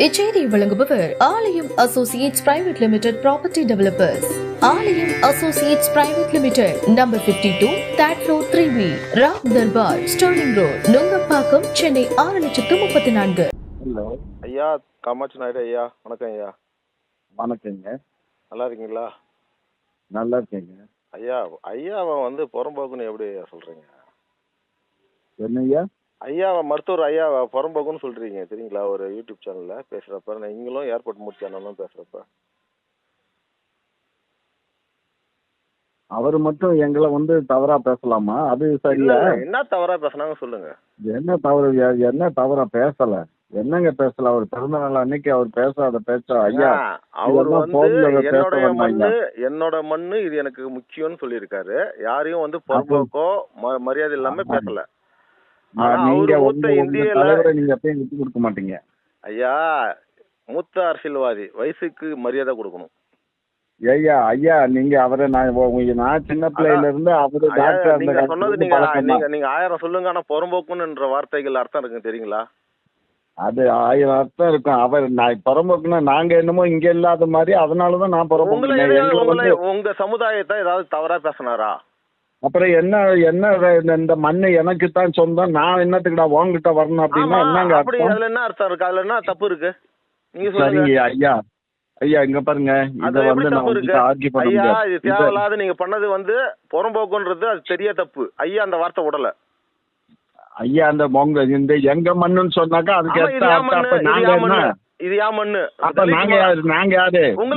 இச்செய்தியை வழங்குபவர் Aalayam associates private limited property developers. Aalayam associates private limited, number 52, third floor, 3B, Ram Darbar, Sterling road, Nungambakkam, Chennai 6,34,000. Hello ஐயா, காமாட்சி நாயுடு ஐயா. வணக்கம் ஐயா. வணக்கங்க. நல்லா இருக்கீங்களா? நல்லா இருக்கேங்க. ஐயா, ஐயாவை புறம்போக்குன்னு எப்படி ஐயா சொல்றீங்க? என்னய்யா? ஐயாவை மருத்துவர் ஐயாவை புறம்போக்குன்னு சொல்றீங்க தெரியுங்களா? ஒரு யூடியூப் சேனல்ல பேசுறப்ப நீங்களும் ஏர்போர்ட் மூர்த்தி அண்ணனும் பேசுறப்ப அவர் மட்டும் எங்களை தவறா பேசலாமா? அது சரியா? என்ன தவறா பேசுனாங்க சொல்லுங்க. என்ன தவறு? என்ன தவறா பேசல? என்னங்க பேசல? அவர் பிறந்த நாள் அன்னைக்கு அவர் பேசாத பேச்சா? ஐயா, அவர் என்னோட மண்ணு இது எனக்கு முக்கியம்னு சொல்லியிருக்காரு. யாரையும் புறம்போக்கோ மரியாதை இல்லாம பேசல. நீங்க தலைவரை நீங்க எப்பயும் விட்டு கொடுக்க மாட்டீங்க ஐயா. மூத்த அரசியல்வாதி, வயசுக்கு மரியாதை கொடுக்கணும். ஐயா ஐயா, நீங்க அவரை நான் சின்ன பிள்ளையில இருந்து அவரு டாக்டர் நீங்க சொன்னது நீங்க 1000 சொல்லுங்க. ஆனா புறம்போக்குன்ற வார்த்தைகள் அர்த்தம் இருக்கு தெரியுங்களா? அது 1000 அர்த்தம் இருக்கும். அவர் புறம்போக்குன்னா நாங்க என்னமோ இங்க இல்லாத மாதிரி, அதனாலதான் நான் புறம்போக்கு. உங்க சமுதாயத்தை ஏதாவது தவறா பேசினாரா? அப்புறம் என்ன இந்த மண்ணு எனக்கு தான் சொந்தம், நான் என்னத்துக்குடா உங்ககிட்ட வரணும் அப்படின்னா என்னங்க அர்த்தம்? அதுல என்ன அர்த்தம் இருக்கு? அதுல என்ன தப்பு இருக்கு? நீங்க சொல்லுங்க. ஐயா ஐயா, இங்க பாருங்க, இத ஐயா, இது தேவையில்லாத நீங்க பண்ணது புறம்போக்குன்றது அது பெரிய தப்பு. ஐயா அந்த வார்த்தை விடல. ஐயா, அந்த இந்த எங்க மண்ணுன்னு சொன்னாக்கா அதுக்கு இது யா மண்ணு. அப்ப நாங்க யாரு?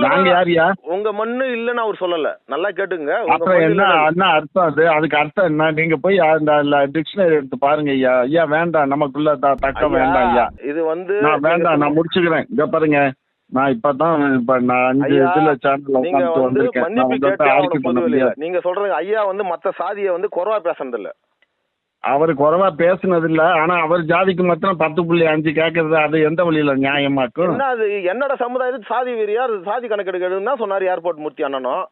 நாங்க யாருயா? உங்க மண்ணு இல்லன்னு அவர் சொல்லல. நல்லா கேட்டுங்க. அப்புறம் என்ன அர்த்தம்? அது அதுக்கு அர்த்தம் என்ன? நீங்க போய் அந்த டிக்ஷனரி எடுத்து பாருங்க ஐயா. ஐயா வேண்டாம், நமக்குள்ள தக்கம் வேண்டாம் ஐயா. இது நான் வேண்டாம், நான் முடிச்சுக்கிறேன். இங்க பாருங்க, நான் இப்பதான் நான் 5 இதுல சேனல்ல உட்கார்ந்து வந்திருக்கேன். நீங்க சொல்றீங்க ஐயா மத்த சாதியை குறைவா பேசுறது இல்ல. அவரு குறைவா பேசுனது இல்ல. ஆனா அவர் ஜாதிக்கு மாத்திரம் 10.5 கேக்குறது, அது எந்த வழியில நியாயமாக்கும்? அது என்னோட சமுதாயத்துக்கு சாதி வெறியா சாதி கணக்கெடுக்கிறதுன்னு தான் சொன்னாரு ஏர்போர்ட் மூர்த்தி அண்ணனும்.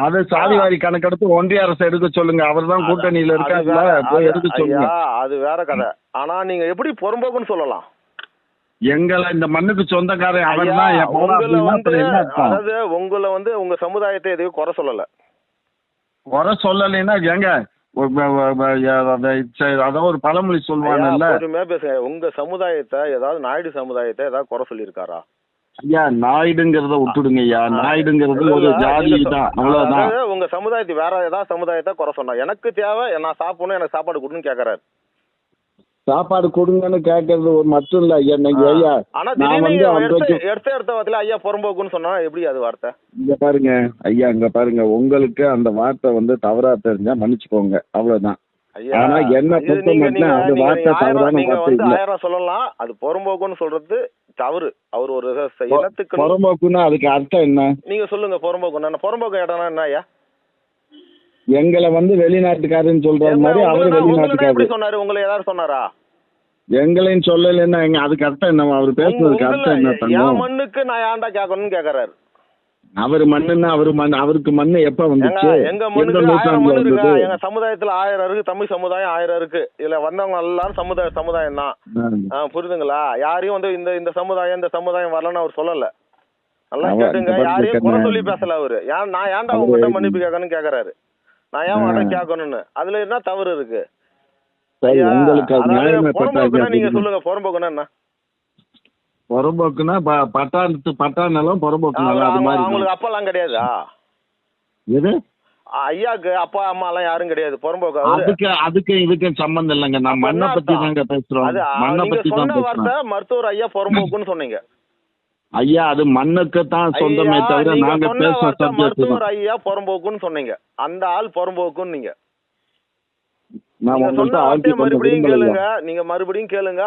அது சாதிவாரி கணக்கெடுத்து ஒன்றிய அரசு எடுக்க சொல்லுங்க. அவர் தான் கூட்டணியில இருக்காருல்ல, போய் எடுக்க சொல்லுங்க. அது வேற கதை. ஆனா நீங்க எப்படி புறம்போக்குன்னு சொல்லலாம்? எங்களை இந்த மண்ணுக்கு சொந்தக்காரன் அவர் தான். அதாவது உங்களை உங்க சமுதாயத்தை எதையும் குறை சொல்லல. குறை சொல்லலைன்னா எங்க அதான் ஒரு பழமொழி சொல்லுவாங்கல்ல. பேசுங்க. உங்க சமுதாயத்தை ஏதாவது நாயுடு சமுதாயத்தை ஏதாவது குறை சொல்லியிருக்காரா? ஐயா, நாயுடுங்கிறத விட்டுடுங்க ஐயா. நாயுடுங்கிறது ஒரு ஜாதி தான், அவ்வளவுதான். உங்க சமுதாயத்தை வேற ஏதாவது சமுதாயத்தை குறை சொன்னா எனக்கு தேவை, நான் சாப்பிடணும், எனக்கு சாப்பாடு கொடுன்னு கேக்குறாரு. சாப்பாடு கொடுங்கன்னு கேட்கறது மட்டும் இல்ல ஐயா. ஐயா, எடுத்த ஐயா புறம்போக்குன்னு சொன்னா எப்படி அது வார்த்தை? இங்க பாருங்க ஐயா, இங்க பாருங்க, உங்களுக்கு அந்த வார்த்தை தவறா தெரிஞ்சா மன்னிச்சுக்கோங்க, அவ்வளவுதான். ஆனா என்ன பொறுத்த மட்டும் அந்த வார்த்தை தவறான வார்த்தை இல்ல. 1000 சொல்லலாம், அது புறம்போக்குன்னு சொல்றது தவறு. அவர் ஒரு இனத்துக்கு புறம்போக்குன்னா அதுக்கு அர்த்தம் என்ன? நீங்க சொல்லுங்க. புறம்போக்குன்னா புறம்போக்கு இடம்னா என்ன ஐயா? எங்களை வெளிநாட்டுக்காரன்னு சொல்ற மாதிரி அவரு வெளிநாட்டுக்காரர் சொன்னாரு. உங்களை ஏதாவது சொன்னாரா? எங்களையும் சொல்லலைன்னா அதுக்கு அர்த்தம் என்ன? அவர் பேசுனதுக்கு அர்த்தம் என்ன? என் மண்ணுக்கு நான் ஏன்டா கேட்கணும்னு கேக்குறாரு. அவர் மண்ணுன்னா அவருக்கு மண்ணு எப்ப வந்துச்சு? எங்க மண்ணுக்கு எங்க சமுதாயத்துல 1000 இருக்கு. தமிழ் சமுதாயம் 1000 இருக்கு. இதுல வந்தவங்க எல்லாரும் சமுதாயம் தான். புரியுதுங்களா? யாரையும் இந்த சமுதாயம் வரலன்னு அவர் சொல்லல. நல்லா கேட்டுங்க. யாரையும் குறை சொல்லி பேசல அவரு. நான் ஏன்டா உங்ககிட்ட மன்னிப்பு கேட்கணும்னு கேக்குறாரு. நான் ஏன் உங்ககிட்ட கேட்கணும்னு. அதுல என்ன தவறு இருக்கு? நீங்க சொல்லுங்க. புறம்போக்குன்னா என்ன? புறம்போக்குன்னா பட்டா நிலம் புறம்போக்கு நிலம். அது மாதிரி அவங்களுக்கு அப்பா எல்லாம் கிடையாதா? எது? ஐயாக்கு அப்பா அம்மா எல்லாம் யாரும் கிடையாது. புறம்போக்கு அதுக்கு இதுக்கு சம்பந்தம் இல்லைங்க. நான் மண்ணை பத்தி தாங்க பேசுறோம். மண்ணை பத்தி தான் பேசுறோம். மருத்துவர் ஐயா புறம்போக்குன்னு சொன்னீங்க ஐயா. அது மண்ணுக்கு தான் சொந்தமே தவிர நாங்க பேசுற மருத்துவர் ஐயா புறம்போக்குன்னு சொன்னீங்க. அந்த ஆள் புறம்போக்குன்னு நீங்க மறுபடியும் கேளுங்க.